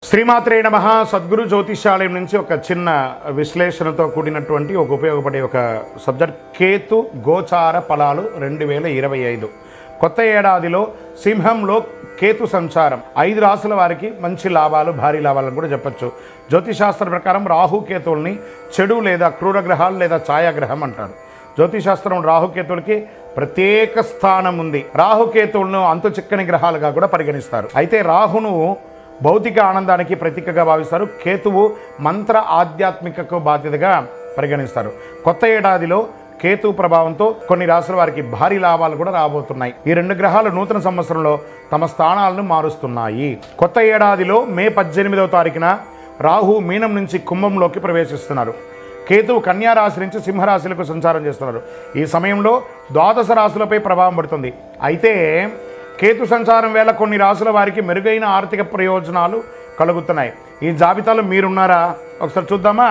శ్రీమాత్రే నమః. సద్గురు జ్యోతిష్యాలయం నుంచి ఒక చిన్న విశ్లేషణతో కూడినటువంటి ఒక ఉపయోగపడే ఒక సబ్జెక్ట్ కేతు గోచార ఫలాలు 2025. కొత్త ఏడాదిలో సింహంలో కేతు సంచారం 5 రాసుల వారికి మంచి లాభాలు, భారీ లాభాలను కూడా చెప్పచ్చు. జ్యోతిశాస్త్ర ప్రకారం రాహుకేతువుల్ని చెడు లేదా క్రూర గ్రహాలు లేదా ఛాయాగ్రహం అంటారు. జ్యోతిశాస్త్రం రాహుకేతువులకి ప్రత్యేక స్థానం ఉంది. రాహుకేతువులను అంతు చిక్కని గ్రహాలుగా కూడా పరిగణిస్తారు. అయితే రాహును భౌతిక ఆనందానికి ప్రతీకగా భావిస్తారు. కేతువు మంత్ర ఆధ్యాత్మికకు బాధ్యతగా పరిగణిస్తారు. కొత్త ఏడాదిలో కేతు ప్రభావంతో కొన్ని రాశుల వారికి భారీ లాభాలు కూడా రాబోతున్నాయి. ఈ 2 గ్రహాలు నూతన సంవత్సరంలో తమ స్థానాలను మారుస్తున్నాయి. కొత్త ఏడాదిలో మే 18వ తారీఖున రాహు మీనం నుంచి కుంభంలోకి ప్రవేశిస్తున్నారు. కేతువు కన్యా రాశి నుంచి సింహరాశులకు సంచారం చేస్తున్నారు. ఈ సమయంలో ద్వాదశ రాశులపై ప్రభావం పడుతుంది. అయితే కేతు సంచారం వేళ కొన్ని రాశుల వారికి మెరుగైన ఆర్థిక ప్రయోజనాలు కలుగుతున్నాయి. ఈ జాబితాలో మీరున్నారా? ఒకసారి చూద్దామా.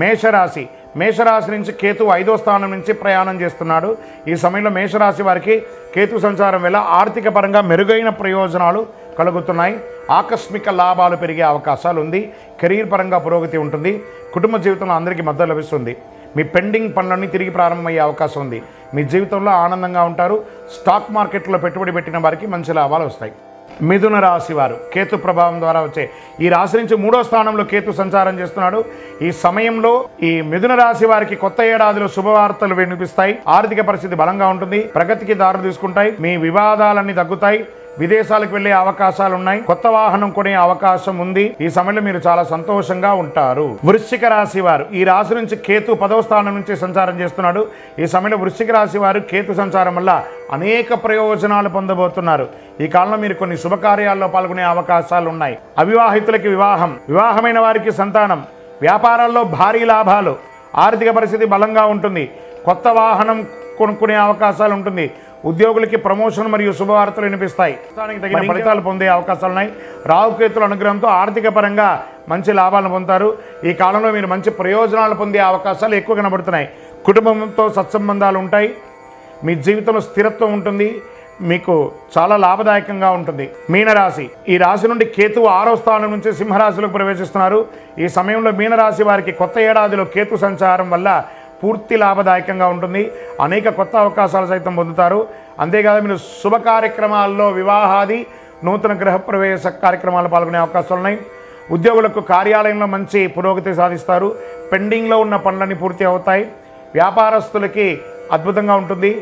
మేషరాశి నుంచి కేతు 5వ స్థానం నుంచి ప్రయాణం చేస్తున్నాడు. ఈ సమయంలో మేషరాశి వారికి కేతు సంచారం వేళ ఆర్థిక పరంగా మెరుగైన ప్రయోజనాలు కలుగుతున్నాయి. ఆకస్మిక లాభాలు పెరిగే అవకాశాలు ఉంది. కెరీర్ పరంగా పురోగతి ఉంటుంది. కుటుంబ జీవితంలో అందరికీ మద్దతు లభిస్తుంది. మీ పెండింగ్ పనులన్నీ తిరిగి ప్రారంభమయ్యే అవకాశం ఉంది. మీ జీవితంలో ఆనందంగా ఉంటారు. స్టాక్ మార్కెట్లో పెట్టుబడి పెట్టిన వారికి మంచి లాభాలు వస్తాయి. మిథున రాశి వారు కేతు ప్రభావం ద్వారా వచ్చే ఈ రాశి నుంచి 3వ స్థానంలో కేతు సంచారం చేస్తున్నాడు. ఈ సమయంలో ఈ మిథున రాశి వారికి కొత్త ఏడాదిలో శుభవార్తలు వినిపిస్తాయి. ఆర్థిక పరిస్థితి బలంగా ఉంటుంది. ప్రగతికి దారి తీసుకుంటాయి. మీ వివాదాలన్నీ తగ్గుతాయి. విదేశాలకు వెళ్లే అవకాశాలు ఉన్నాయి. కొత్త వాహనం కొనే అవకాశం ఉంది. ఈ సమయంలో మీరు చాలా సంతోషంగా ఉంటారు. వృశ్చిక రాశి వారు ఈ రాశి నుంచి కేతు 10వ స్థానం నుంచి సంచారం చేస్తున్నాడు. ఈ సమయంలో వృశ్చిక రాశి వారు కేతు సంచారం వల్ల అనేక ప్రయోజనాలు పొందబోతున్నారు. ఈ కాలంలో మీరు కొన్ని శుభకార్యాల్లో పాల్గొనే అవకాశాలు ఉన్నాయి. అవివాహితులకి వివాహమైన వారికి సంతానం, వ్యాపారాల్లో భారీ లాభాలు, ఆర్థిక పరిస్థితి బలంగా ఉంటుంది. కొత్త వాహనం కొనుక్కునే అవకాశాలు ఉంటుంది. ఉద్యోగులకి ప్రమోషన్ మరియు శుభవార్తలు వినిపిస్తాయి. దానికి తగిన ఫలితాలు పొందే అవకాశాలు ఉన్నాయి. రాహుకేతుల అనుగ్రహంతో ఆర్థిక పరంగా మంచి లాభాలను పొందుతారు. ఈ కాలంలో మీరు మంచి ప్రయోజనాలు పొందే అవకాశాలు ఎక్కువ కనబడుతున్నాయి. కుటుంబంతో సత్సంబంధాలు ఉంటాయి. మీ జీవితంలో స్థిరత్వం ఉంటుంది. మీకు చాలా లాభదాయకంగా ఉంటుంది. మీనరాశి ఈ రాశి నుండి కేతువు 6వ స్థానం నుంచి సింహరాశిలోకి ప్రవేశిస్తున్నారు. ఈ సమయంలో మీనరాశి వారికి కొత్త ఏడాదిలో కేతు సంచారం వల్ల పూర్తి లాభదాయకంగా ఉంటుంది. అనేక కొత్త అవకాశాలు సైతం పొందుతారు. అంతేకాదు మీరు శుభ కార్యక్రమాల్లో వివాహాది నూతన గృహప్రవేశ కార్యక్రమాల్లో పాల్గొనే అవకాశాలు ఉన్నాయి. ఉద్యోగులకు కార్యాలయంలో మంచి పురోగతి సాధిస్తారు. పెండింగ్లో ఉన్న పనులన్నీ పూర్తి అవుతాయి. వ్యాపారస్తులకి అద్భుతంగా ఉంటుంది.